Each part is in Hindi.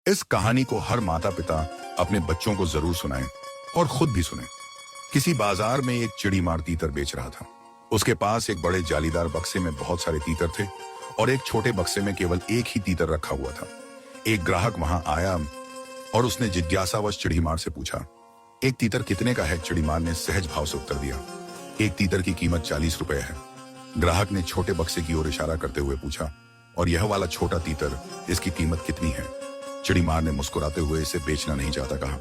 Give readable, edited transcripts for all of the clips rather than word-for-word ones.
इस कहानी को हर माता पिता अपने बच्चों को जरूर सुनाएं और खुद भी सुने। किसी बाजार में एक चिड़ी मार तीतर बेच रहा था। उसके पास एक बड़े जालीदार बक्से में बहुत सारे तीतर थे और एक छोटे बक्से में केवल एक ही तीतर रखा हुआ था। एक ग्राहक वहां आया और उसने जिज्ञासावश चिड़ीमार से पूछा, एक तीतर कितने का है? चिड़ीमार ने सहज भाव से उत्तर दिया, एक तीतर की कीमत 40 रुपए है। ग्राहक ने छोटे बक्से की ओर इशारा करते हुए पूछा, और यह वाला छोटा तीतर, इसकी कीमत कितनी है? चिड़ीमार ने मुस्कुराते हुए इसे बेचना नहीं चाहता कहा,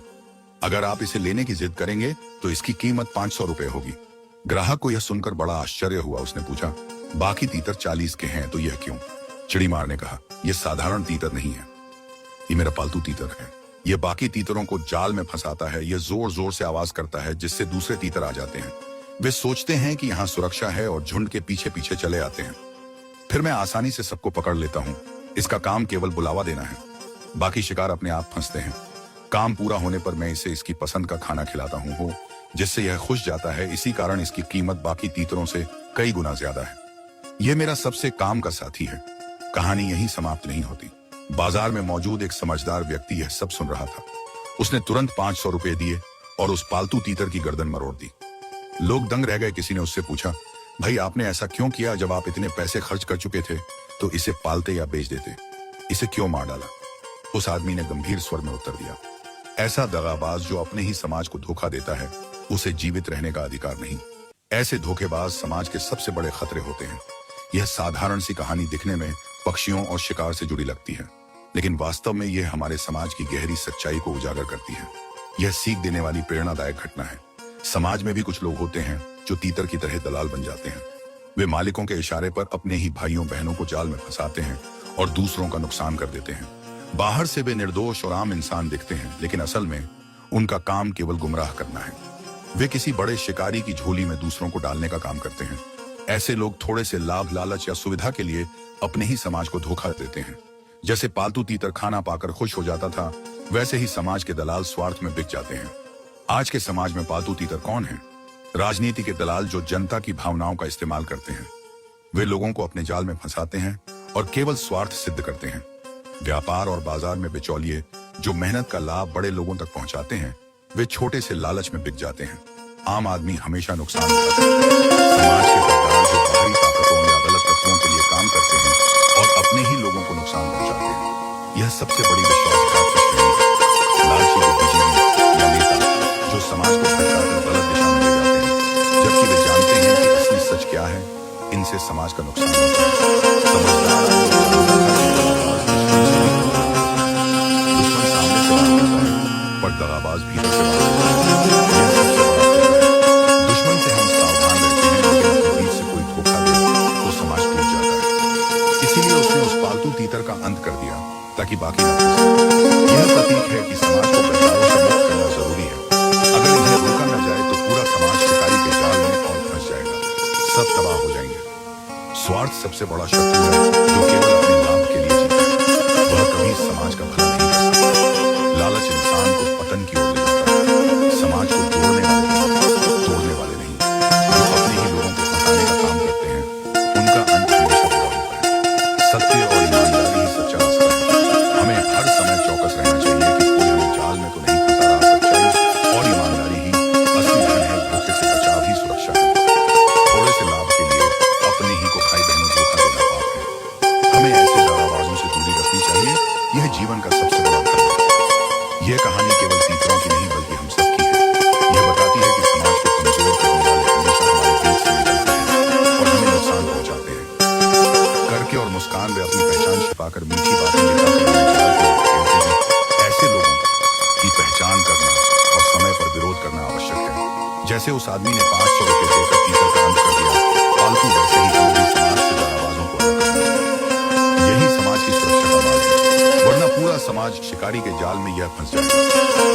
अगर आप इसे लेने की जिद करेंगे तो इसकी कीमत 500 रुपए होगी। ग्राहक को यह सुनकर बड़ा आश्चर्य हुआ। उसने पूछा, बाकी तीतर 40 के हैं तो यह क्यों? चिड़ीमार ने कहा, यह साधारण तीतर नहीं है, ये मेरा पालतू तीतर है। यह बाकी तीतरों को जाल में फंसाता है। यह जोर जोर से आवाज करता है जिससे दूसरे तीतर आ जाते हैं। वे सोचते हैं कि यहाँ सुरक्षा है और झुंड के पीछे पीछे चले आते हैं। फिर मैं आसानी से सबको पकड़ लेता हूँ। इसका काम केवल बुलावा देना है, बाकी शिकार अपने आप फंसते हैं। काम पूरा होने पर मैं इसे इसकी पसंद का खाना खिलाता हूँ जिससे यह खुश जाता है। इसी कारण इसकी कीमत बाकी तीतरों से कई गुना ज्यादा है। यह मेरा सबसे काम का साथी है। कहानी यहीं समाप्त नहीं होती। बाजार में मौजूद एक समझदार व्यक्ति यह सब सुन रहा था। उसने तुरंत 500 रुपए दिए और उस पालतू तीतर की गर्दन मरोड़ दी। लोग दंग रह गए। किसी ने उससे पूछा, भाई आपने ऐसा क्यों किया? जब आप इतने पैसे खर्च कर चुके थे तो इसे पालते या बेच देते, इसे क्यों मार डाला? उस आदमी ने गंभीर स्वर में उत्तर दिया, ऐसा दगाबाज जो अपने ही समाज को धोखा देता है, उसे जीवित रहने का अधिकार नहीं। ऐसे धोखेबाज समाज के सबसे बड़े खतरे होते हैं। यह साधारण सी कहानी दिखने में पक्षियों और शिकार से जुड़ी लगती है, लेकिन वास्तव में यह हमारे समाज की गहरी सच्चाई को उजागर करती है। यह सीख देने वाली प्रेरणादायक घटना है। समाज में भी कुछ लोग होते हैं जो तीतर की तरह दलाल बन जाते हैं। वे मालिकों के इशारे पर अपने ही भाइयों बहनों को जाल में फंसाते हैं और दूसरों का नुकसान कर देते हैं। बाहर से वे निर्दोष और आम इंसान दिखते हैं, लेकिन असल में उनका काम केवल गुमराह करना है। वे किसी बड़े शिकारी की झोली में दूसरों को डालने का काम करते हैं। ऐसे लोग थोड़े से लाभ, लालच या सुविधा के लिए अपने ही समाज को धोखा देते हैं। जैसे पालतू तीतर खाना पाकर खुश हो जाता था, वैसे ही समाज के दलाल स्वार्थ में बिक जाते हैं। आज के समाज में पालतू तीतर कौन है? राजनीति के दलाल जो जनता की भावनाओं का इस्तेमाल करते हैं। वे लोगों को अपने जाल में फंसाते हैं और केवल स्वार्थ सिद्ध करते हैं। व्यापार और बाजार में बिचौलिए जो मेहनत का लाभ बड़े लोगों तक पहुंचाते हैं, वे छोटे से लालच में बिक जाते हैं। आम आदमी हमेशा नुकसान उठाता है। समाज के सरदार जो बाहरी ताकतों या गलत तत्वों के लिए काम करते हैं और अपने ही लोगों को नुकसान पहुंचाते हैं, यह सबसे बड़ी विश्वासघात श्रेणी है। लालची बुद्धिजीवी या नेता जो समाज को भटकाकर गलत दिशा में ले जाते हैं, जबकि वे जानते हैं कि असली सच क्या है। इनसे समाज का नुकसान होता है। समझदार दुश्मन सामने से वार करता है, पर दगाबाज भीतर से वार करता है। यह सबसे बड़ा खतरा है। दुश्मन से हम सावधान रहते हैं, लेकिन अपने बीच से कोई धोखा दे तो समाज टूट जाता है। इसीलिए उसने उस पालतू तीतर का अंत कर दिया ताकि बाकी न फंसे। यह प्रतीक है कि समाज को बदलाव से मुक्त करना जरूरी है। अगर इन्हें रोका न जाए तो पूरा समाज शिकारी के जाल में और फंस जाएगा। सब तबाह हो जाएंगे। स्वार्थ सबसे बड़ा शत्रु है जो केवल अपने लाभ के लिए जीता है। वह कभी समाज का भला नहीं कर सकता। लालच इंसान को पतन की ओर ले जाता है। समाज को जोड़ने वाले तोड़ने वाले नहीं। जो अपने ही लोगों को फंसाने का काम करते हैं, उनका अंत हमेशा बुरा होता है। सत्य और ईमानदारी ही सच्चा रास्ता है। हमें हर समय चौकस रहना चाहिए कि कोई हमें जाल में तो नहीं फंसा रहा। सच्चाई और ईमानदारी ही असली धन है। धोखे से बचाव ही सुरक्षा है। थोड़े से लाभ के लिए अपने ही को भाई बहनों धोखा देना पाप है। हमें ऐसे दगाबाजों से दूरी रखनी चाहिए। यह जीवन का सबसे बड़ा धर्म है। यह कहानी केवल तीतरों की नहीं बल्कि हम सबकी है। यह बताती है कि समाज को कमजोर करने वाले हमेशा हमारे बीच से निकलते हैं और हमें नुकसान पहुंचाते हैं। करके और मुस्कान वे अपनी पहचान छिपाकर मीठी बातें खेलते हैं। ऐसे लोगों की पहचान करना और समय पर विरोध करना आवश्यक है। जैसे उस आदमी ने 500 रुपए देकर तीतर का अंत कर दिया, फालतू वैसे ही हम भी समाज से दगाबाजों को अलग करते हैं। यही समाज की सुरक्षा का मार्ग है, वरना पूरा समाज शिकारी के जाल में यह फंस जाएगा।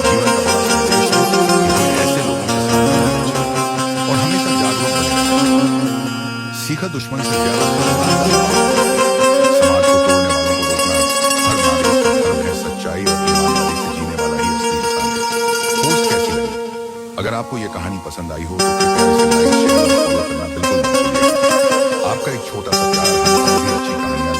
जीवन का बड़ा संदेश है कि हमें ऐसे लोगों से सावधान रहना चाहिए और हमेशा जागरूक रहना चाहिए। सीखा दुश्मन से ज्यादा समाज को तोड़ने वालों को रोकना हर नागरिक का धर्म है। सच्चाई और ईमानदारी से जीने वाला ही असली इंसान है। पोस्ट कैसी लगी? अगर आपको ये कहानी पसंद आई हो तो कृपया इसे लाइक, शेयर और फॉलो करना बिल्कुल मत भूलिएगा। आपका एक छोटा सा प्यार हमें और भी अच्छी कहानियां